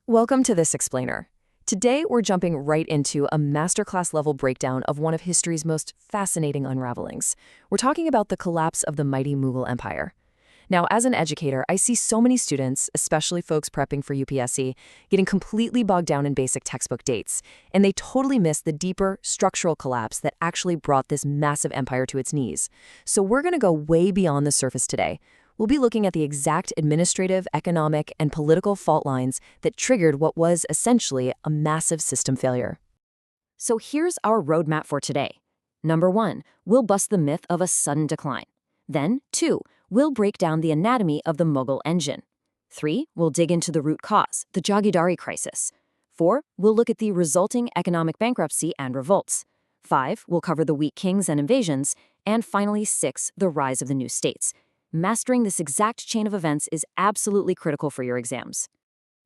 Welcome to This Explainer. Today, we're jumping right into a masterclass level breakdown of one of history's most fascinating unravelings. We're talking about the collapse of the mighty Mughal Empire. Now, as an educator, I see so many students, especially folks prepping for UPSC, getting completely bogged down in basic textbook dates, and they totally miss the deeper structural collapse that actually brought this massive empire to its knees. So we're going to go way beyond the surface today. We'll be looking at the exact administrative, economic, and political fault lines that triggered what was essentially a massive system failure. So here's our roadmap for today. Number 1, we'll bust the myth of a sudden decline. Then, 2, we'll break down the anatomy of the Mughal engine. 3, we'll dig into the root cause, the Jagirdari crisis. 4, we'll look at the resulting economic bankruptcy and revolts. 5, we'll cover the weak kings and invasions. And finally, 6, the rise of the new states. Mastering this exact chain of events is absolutely critical for your exams.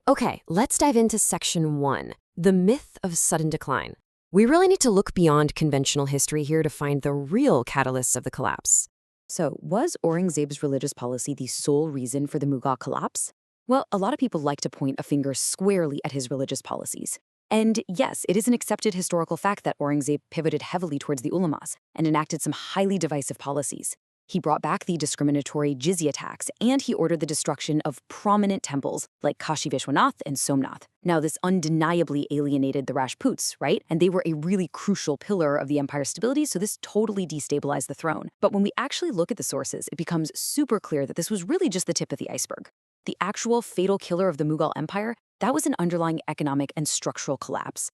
Okay, let's dive into Section 1, the myth of sudden decline. We really need to look beyond conventional history here to find the real catalysts of the collapse. So, was Aurangzeb's religious policy the sole reason for the Mughal collapse? Well, a lot of people like to point a finger squarely at his religious policies. And yes, it is an accepted historical fact that Aurangzeb pivoted heavily towards the ulamas and enacted some highly divisive policies. He brought back the discriminatory jizya tax, and he ordered the destruction of prominent temples like Kashi Vishwanath and Somnath. Now, this undeniably alienated the Rajputs, right? And they were a really crucial pillar of the empire's stability, so this totally destabilized the throne. But when we actually look at the sources, it becomes super clear that this was really just the tip of the iceberg. The actual fatal killer of the Mughal Empire, that was an underlying economic and structural collapse.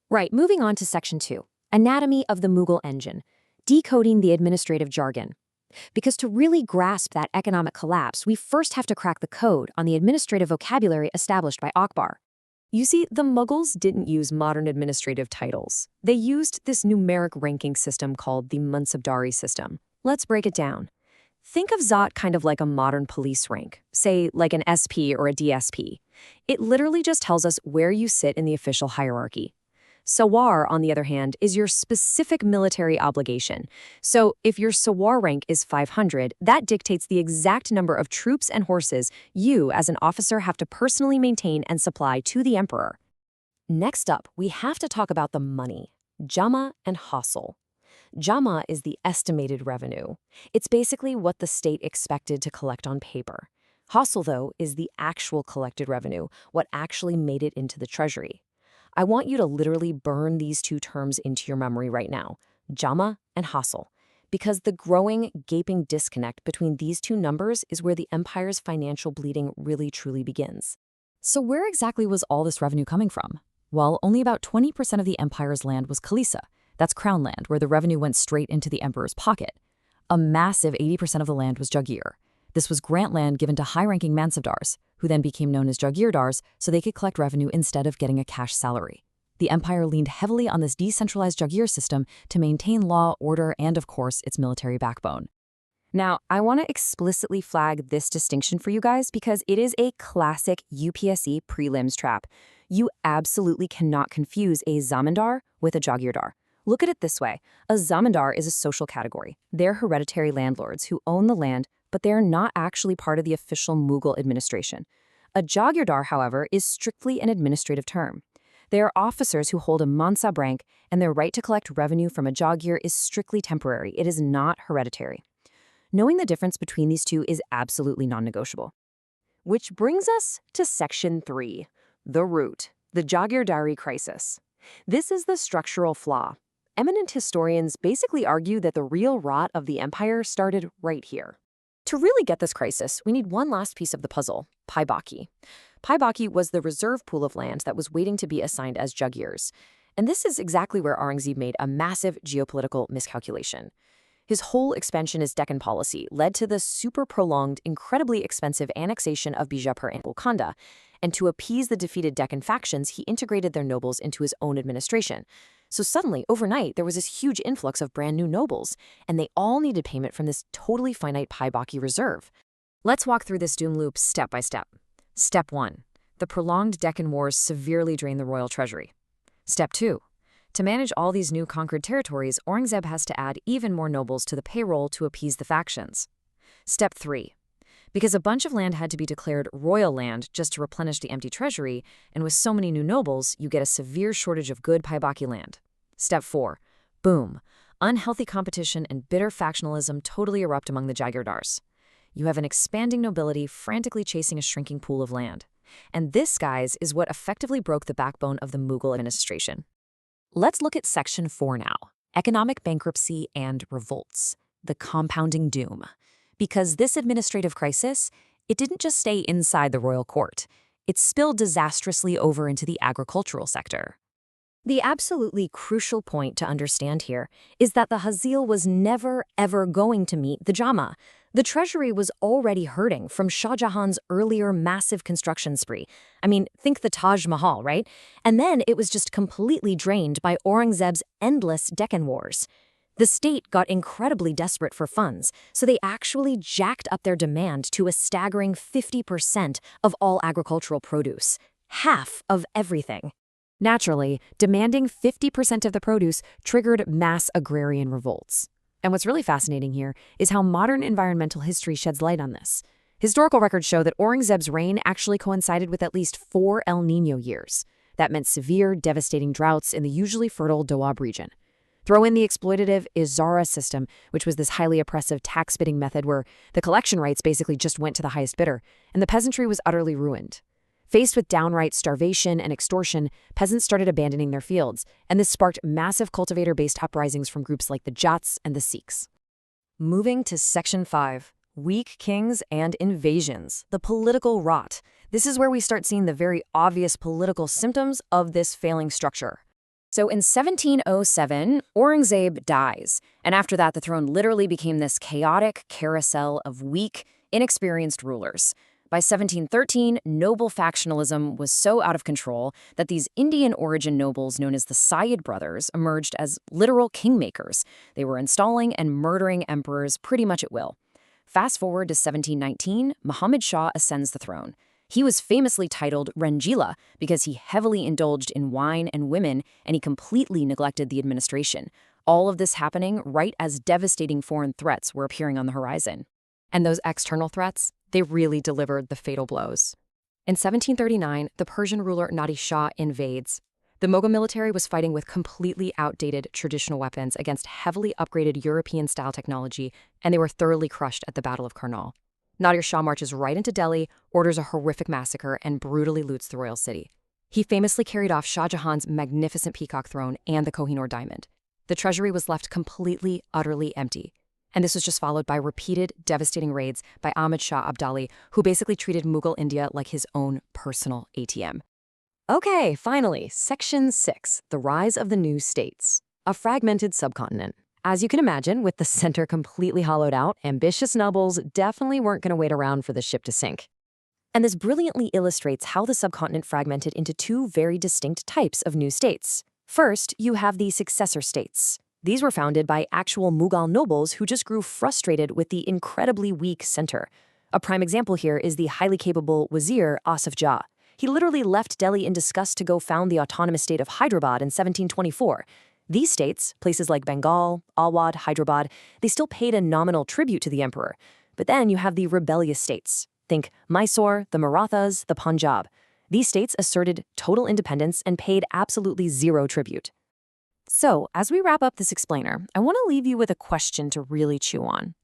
Right, moving on to Section 2, anatomy of the Mughal engine, decoding the administrative jargon. Because to really grasp that economic collapse, we first have to crack the code on the administrative vocabulary established by Akbar. You see, the Mughals didn't use modern administrative titles. They used this numeric ranking system called the Mansabdari system. Let's break it down. Think of Zat kind of like a modern police rank, say like an SP or a DSP. It literally just tells us where you sit in the official hierarchy. Sawar, on the other hand, is your specific military obligation. So if your Sawar rank is 500, that dictates the exact number of troops and horses you, as an officer, have to personally maintain and supply to the emperor. Next up, we have to talk about the money, Jama and Hasil. Jama is the estimated revenue. It's basically what the state expected to collect on paper. Hasil, though, is the actual collected revenue, what actually made it into the treasury. I want you to literally burn these two terms into your memory right now, Jama and Hasil, because the growing, gaping disconnect between these two numbers is where the empire's financial bleeding really truly begins. So where exactly was all this revenue coming from? Well, only about 20% of the empire's land was Khalisa. That's crown land, where the revenue went straight into the emperor's pocket. A massive 80% of the land was Jagir. This was grant land given to high-ranking Mansabdars, who then became known as Jagirdars, so they could collect revenue instead of getting a cash salary. The empire leaned heavily on this decentralized Jagir system to maintain law, order, and, of course, its military backbone. Now, I want to explicitly flag this distinction for you guys because it is a classic UPSC prelims trap. You absolutely cannot confuse a zamindar with a Jagirdar. Look at it this way. A zamindar is a social category. They're hereditary landlords who own the land, but they're not actually part of the official Mughal administration. A Jagirdar, however, is strictly an administrative term. They are officers who hold a mansab rank, and their right to collect revenue from a Jagir is strictly temporary. It is not hereditary. Knowing the difference between these two is absolutely non-negotiable. Which brings us to Section 3, the root, the Jagirdari crisis. This is the structural flaw. Eminent historians basically argue that the real rot of the empire started right here. To really get this crisis, we need one last piece of the puzzle, Paibaki. Paibaki was the reserve pool of land that was waiting to be assigned as Jagirs. And this is exactly where Aurangzeb made a massive geopolitical miscalculation. His whole expansionist Deccan policy led to the super-prolonged, incredibly expensive annexation of Bijapur and Golconda, and to appease the defeated Deccan factions, he integrated their nobles into his own administration. So suddenly, overnight, there was this huge influx of brand new nobles, and they all needed payment from this totally finite Paibaki reserve. Let's walk through this doom loop step by step. Step 1. The prolonged Deccan Wars severely drained the royal treasury. Step 2. To manage all these new conquered territories, Aurangzeb has to add even more nobles to the payroll to appease the factions. Step 3. because a bunch of land had to be declared royal land just to replenish the empty treasury, and with so many new nobles, you get a severe shortage of good Paibaki land. Step 4. Boom. Unhealthy competition and bitter factionalism totally erupt among the Jagirdars. You have an expanding nobility frantically chasing a shrinking pool of land. And this, guys, is what effectively broke the backbone of the Mughal administration. Let's look at Section 4 now. Economic bankruptcy and revolts. The compounding doom. Because this administrative crisis, it didn't just stay inside the royal court. It spilled disastrously over into the agricultural sector. The absolutely crucial point to understand here is that the Hazil was never, ever going to meet the Jama. The treasury was already hurting from Shah Jahan's earlier massive construction spree. I mean, think the Taj Mahal, right? And then it was just completely drained by Aurangzeb's endless Deccan Wars. The state got incredibly desperate for funds, so they actually jacked up their demand to a staggering 50% of all agricultural produce. Half of everything. Naturally, demanding 50% of the produce triggered mass agrarian revolts. And what's really fascinating here is how modern environmental history sheds light on this. Historical records show that Aurangzeb's reign actually coincided with at least 4 El Niño years. That meant severe, devastating droughts in the usually fertile Doab region. Throw in the exploitative Izara system, which was this highly oppressive tax-bidding method where the collection rights basically just went to the highest bidder, and the peasantry was utterly ruined. Faced with downright starvation and extortion, peasants started abandoning their fields, and this sparked massive cultivator-based uprisings from groups like the Jats and the Sikhs. Moving to Section 5, weak kings and invasions, the political rot. This is where we start seeing the very obvious political symptoms of this failing structure. So in 1707, Aurangzeb dies, and after that the throne literally became this chaotic carousel of weak, inexperienced rulers. By 1713, noble factionalism was so out of control that these Indian-origin nobles known as the Syed brothers emerged as literal kingmakers. They were installing and murdering emperors pretty much at will. Fast forward to 1719, Muhammad Shah ascends the throne. He was famously titled Ranjila because he heavily indulged in wine and women, and he completely neglected the administration. All of this happening right as devastating foreign threats were appearing on the horizon. And those external threats, they really delivered the fatal blows. In 1739, the Persian ruler Nadir Shah invades. The Mughal military was fighting with completely outdated traditional weapons against heavily upgraded European-style technology, and they were thoroughly crushed at the Battle of Karnal. Nadir Shah marches right into Delhi, orders a horrific massacre, and brutally loots the royal city. He famously carried off Shah Jahan's magnificent peacock throne and the Kohinoor diamond. The treasury was left completely, utterly empty. And this was just followed by repeated, devastating raids by Ahmad Shah Abdali, who basically treated Mughal India like his own personal ATM. Okay, finally, Section 6, the rise of the new states. A fragmented subcontinent. As you can imagine, with the center completely hollowed out, ambitious nobles definitely weren't going to wait around for the ship to sink. And this brilliantly illustrates how the subcontinent fragmented into 2 very distinct types of new states. First, you have the successor states. These were founded by actual Mughal nobles who just grew frustrated with the incredibly weak center. A prime example here is the highly capable Wazir Asif Jah. He literally left Delhi in disgust to go found the autonomous state of Hyderabad in 1724. These states, places like Bengal, Awadh, Hyderabad, they still paid a nominal tribute to the emperor. But then you have the rebellious states. Think Mysore, the Marathas, the Punjab. These states asserted total independence and paid absolutely zero tribute. So, as we wrap up this explainer, I want to leave you with a question to really chew on.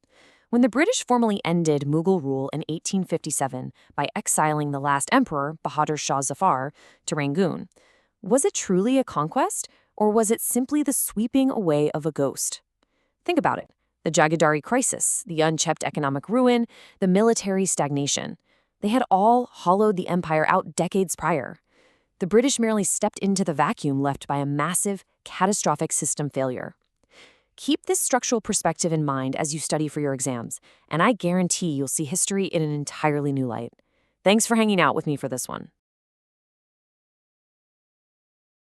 When the British formally ended Mughal rule in 1857 by exiling the last emperor, Bahadur Shah Zafar, to Rangoon, was it truly a conquest, or was it simply the sweeping away of a ghost? Think about it. The Jagadhari crisis, the unchecked economic ruin, the military stagnation. They had all hollowed the empire out decades prior. The British merely stepped into the vacuum left by a massive, catastrophic system failure. Keep this structural perspective in mind as you study for your exams, and I guarantee you'll see history in an entirely new light. Thanks for hanging out with me for this one.